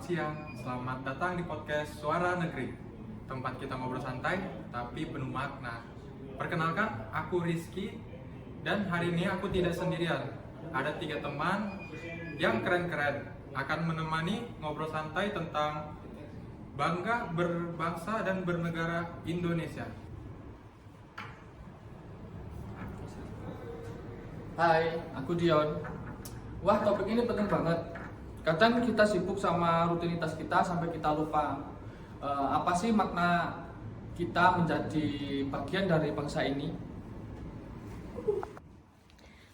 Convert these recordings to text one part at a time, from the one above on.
siang, selamat datang di podcast Suara Negeri. Tempat kita ngobrol santai, tapi penuh makna. Perkenalkan, aku Rizky, dan hari ini aku tidak sendirian. Ada 3 teman yang keren-keren, akan menemani ngobrol santai tentang bangga berbangsa dan bernegara Indonesia. Hai, aku Dion. Wah, topik ini penting banget. Kadang kita sibuk sama rutinitas kita sampai kita lupa apa sih makna kita menjadi bagian dari bangsa ini.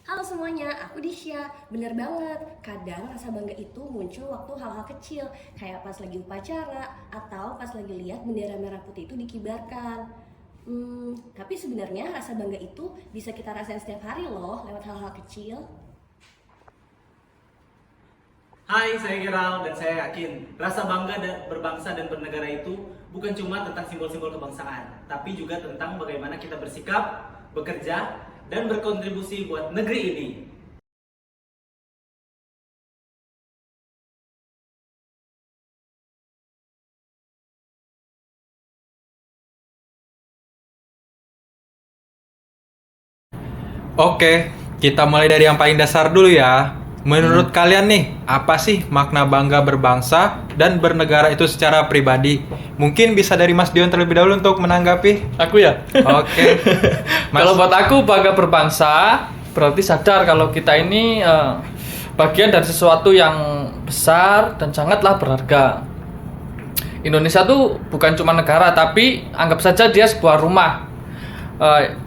Halo semuanya, aku Disha. Bener banget, kadang rasa bangga itu muncul waktu hal-hal kecil, kayak pas lagi upacara atau pas lagi lihat bendera merah putih itu dikibarkan. Tapi sebenarnya rasa bangga itu bisa kita rasain setiap hari loh, lewat hal-hal kecil. Hai, saya Geral dan saya yakin rasa bangga berbangsa dan bernegara itu bukan cuma tentang simbol-simbol kebangsaan, tapi juga tentang bagaimana kita bersikap, bekerja, dan berkontribusi buat negeri ini. Oke, kita mulai dari yang paling dasar dulu ya. Menurut kalian nih, apa sih makna bangga berbangsa dan bernegara itu secara pribadi? Mungkin bisa dari Mas Dion terlebih dahulu untuk menanggapi. Aku ya? Oke. Kalau buat aku, bangga berbangsa berarti sadar kalau kita ini bagian dari sesuatu yang besar dan sangatlah berharga. Indonesia tuh bukan cuma negara, tapi anggap saja dia sebuah rumah.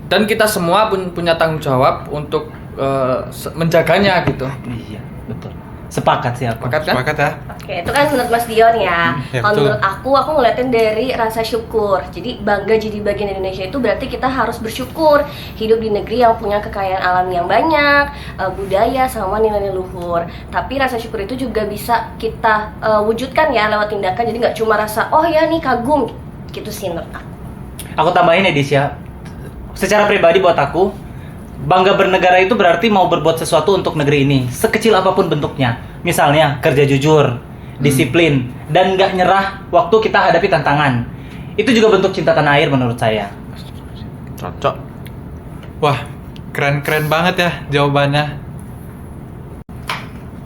Dan kita semua punya tanggung jawab untuk menjaganya gitu. Iya, betul. Sepakat sih aku. Sepakat kan? Sepakat ya? Oke, itu kan menurut Mas Dion ya. Ya, Kalau betul. menurut aku ngeliatin dari rasa syukur. Jadi bangga jadi bagian Indonesia itu berarti kita harus bersyukur hidup di negeri yang punya kekayaan alam yang banyak, budaya sama nilai luhur. Tapi rasa syukur itu juga bisa kita wujudkan ya lewat tindakan. Jadi nggak cuma rasa oh ya nih kagum gitu sih menurut aku. Aku tambahin ya, Disha. Secara pribadi buat aku, bangga bernegara itu berarti mau berbuat sesuatu untuk negeri ini, sekecil apapun bentuknya. Misalnya, kerja jujur, disiplin, dan nggak nyerah waktu kita hadapi tantangan. Itu juga bentuk cinta tanah air menurut saya. Cocok. Wah, keren-keren banget ya jawabannya.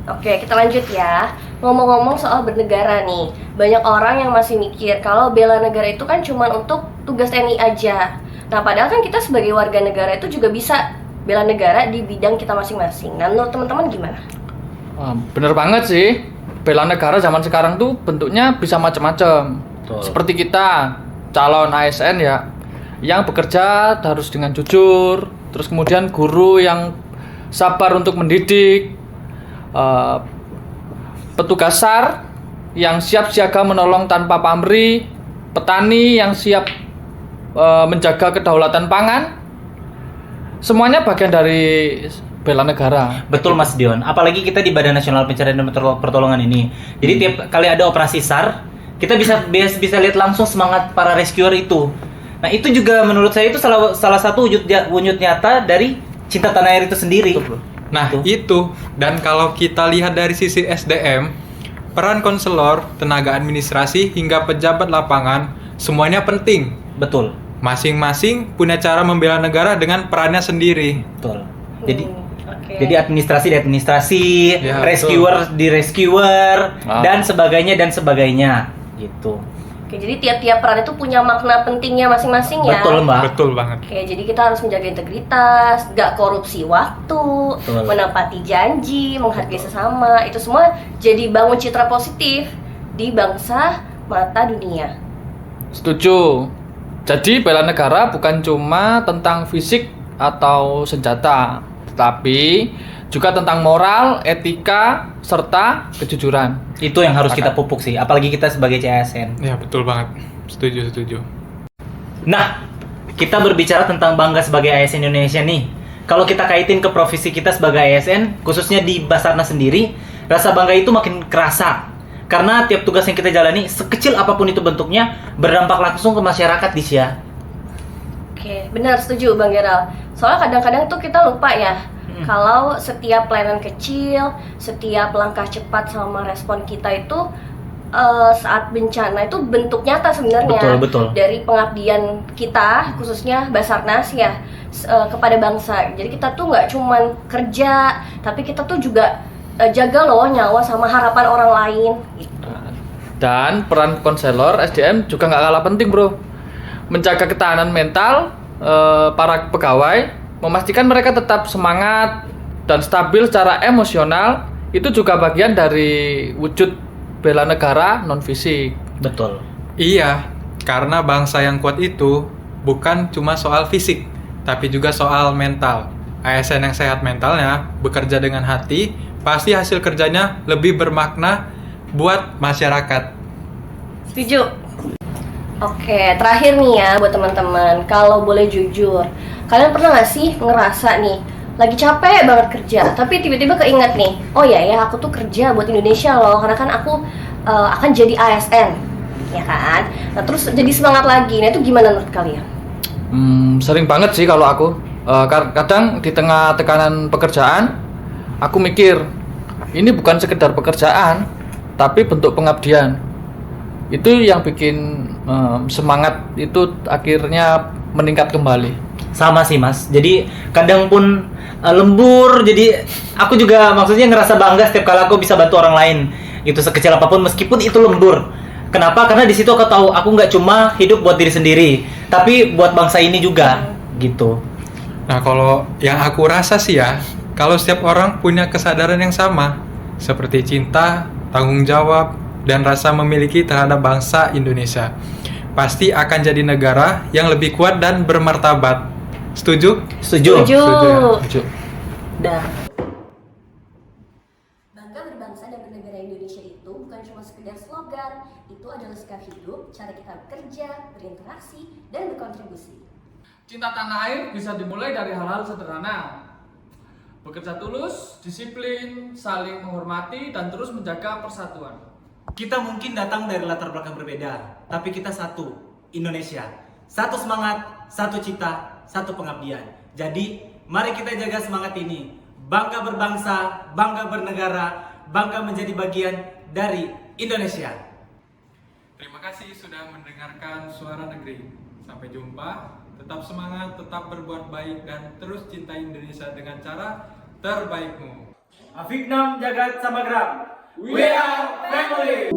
Oke, kita lanjut ya. Ngomong-ngomong soal bernegara nih, banyak orang yang masih mikir kalau bela negara itu kan cuma untuk tugas TNI aja. Nah, padahal kan kita sebagai warga negara itu juga bisa bela negara di bidang kita masing-masing. Nah, menurut teman-teman gimana? Bener banget sih. Bela negara zaman sekarang tuh bentuknya bisa macam-macam. Betul. Seperti kita calon ASN ya, yang bekerja harus dengan jujur. Terus kemudian guru yang sabar untuk mendidik, petugas SAR yang siap siaga menolong tanpa pamrih, petani yang siap menjaga kedaulatan pangan. Semuanya bagian dari bela negara. Betul Mas Dion, apalagi kita di Badan Nasional Pencarian dan Pertolongan ini. Jadi tiap kali ada operasi SAR, kita bisa lihat langsung semangat para rescuer itu. Nah, itu juga menurut saya itu salah satu wujud nyata dari cinta tanah air itu sendiri. Nah, itu. Dan kalau kita lihat dari sisi SDM, peran konselor, tenaga administrasi, hingga pejabat lapangan, semuanya penting. Betul. Masing-masing punya cara membela negara dengan perannya sendiri. Betul. Oke. Jadi administrasi di administrasi, Ya, rescuer di rescuer, dan sebagainya gitu. Oke, jadi tiap-tiap peran itu punya makna pentingnya masing-masing ya. Betul Mbak. Betul banget. Oke, jadi kita harus menjaga integritas, gak korupsi waktu, Betul. menepati janji, menghargai sesama. Itu semua jadi bangun citra positif di bangsa mata dunia. Setuju. Jadi bela negara bukan cuma tentang fisik atau senjata, tetapi juga tentang moral, etika, serta kejujuran. Itu yang harus kita pupuk sih, apalagi kita sebagai CSN. Ya, betul banget. Setuju. Nah, kita berbicara tentang bangga sebagai ASN Indonesia nih. Kalau kita kaitin ke profesi kita sebagai ASN, khususnya di Basarnas sendiri, rasa bangga itu makin kerasa. Karena tiap tugas yang kita jalani, sekecil apapun itu bentuknya, berdampak langsung ke masyarakat, Disha. Oke, benar setuju Bang Geral. Soalnya kadang-kadang tuh kita lupa ya, kalau setiap pelayanan kecil, setiap langkah cepat sama respon kita itu saat bencana itu bentuk nyata sebenarnya Betul. dari pengabdian kita khususnya Basarnas ya kepada bangsa. Jadi kita tuh nggak cuman kerja, tapi kita tuh juga jaga loh nyawa sama harapan orang lain. Dan peran konselor SDM juga nggak kalah penting, bro. Menjaga ketahanan mental para pegawai, memastikan mereka tetap semangat dan stabil secara emosional, itu juga bagian dari wujud bela negara non fisik. Betul. Iya, karena bangsa yang kuat itu bukan cuma soal fisik, tapi juga soal mental. ASN yang sehat mentalnya, bekerja dengan hati, pasti hasil kerjanya lebih bermakna buat masyarakat. Setuju. Oke, terakhir nih ya buat teman-teman, kalau boleh jujur, kalian pernah nggak sih ngerasa nih lagi capek banget kerja, tapi tiba-tiba keinget nih, oh ya aku tuh kerja buat Indonesia loh, karena kan aku akan jadi ASN, ya kan? Nah terus jadi semangat lagi. Nah itu gimana menurut kalian? Sering banget sih kalau aku. Kadang di tengah tekanan pekerjaan, aku mikir ini bukan sekedar pekerjaan, tapi bentuk pengabdian. Itu yang bikin semangat itu akhirnya meningkat kembali. Sama sih mas, jadi kadang pun lembur, jadi aku juga maksudnya ngerasa bangga setiap kali aku bisa bantu orang lain. Itu sekecil apapun meskipun itu lembur. Kenapa? Karena di situ aku tahu aku nggak cuma hidup buat diri sendiri, tapi buat bangsa ini juga, gitu. Nah, kalau yang aku rasa sih ya, kalau setiap orang punya kesadaran yang sama, seperti cinta, tanggung jawab, dan rasa memiliki terhadap bangsa Indonesia, pasti akan jadi negara yang lebih kuat dan bermartabat. Setuju? Setuju. Setuju. Setuju. Dah. Bangga berbangsa dan bernegara Indonesia itu bukan cuma sekedar slogan, itu adalah sikap hidup, cara kita bekerja, berinteraksi, dan berkontribusi. Cinta tanah air bisa dimulai dari hal-hal sederhana. Bekerja tulus, disiplin, saling menghormati, dan terus menjaga persatuan. Kita mungkin datang dari latar belakang berbeda, tapi kita satu, Indonesia. Satu semangat, satu cita, satu pengabdian. Jadi, mari kita jaga semangat ini. Bangga berbangsa, bangga bernegara, bangga menjadi bagian dari Indonesia. Terima kasih sudah mendengarkan Suara Negeri. Sampai jumpa, tetap semangat, tetap berbuat baik, dan terus cintai Indonesia dengan cara terbaikmu. Afiknam Jagat Samagram. We are family.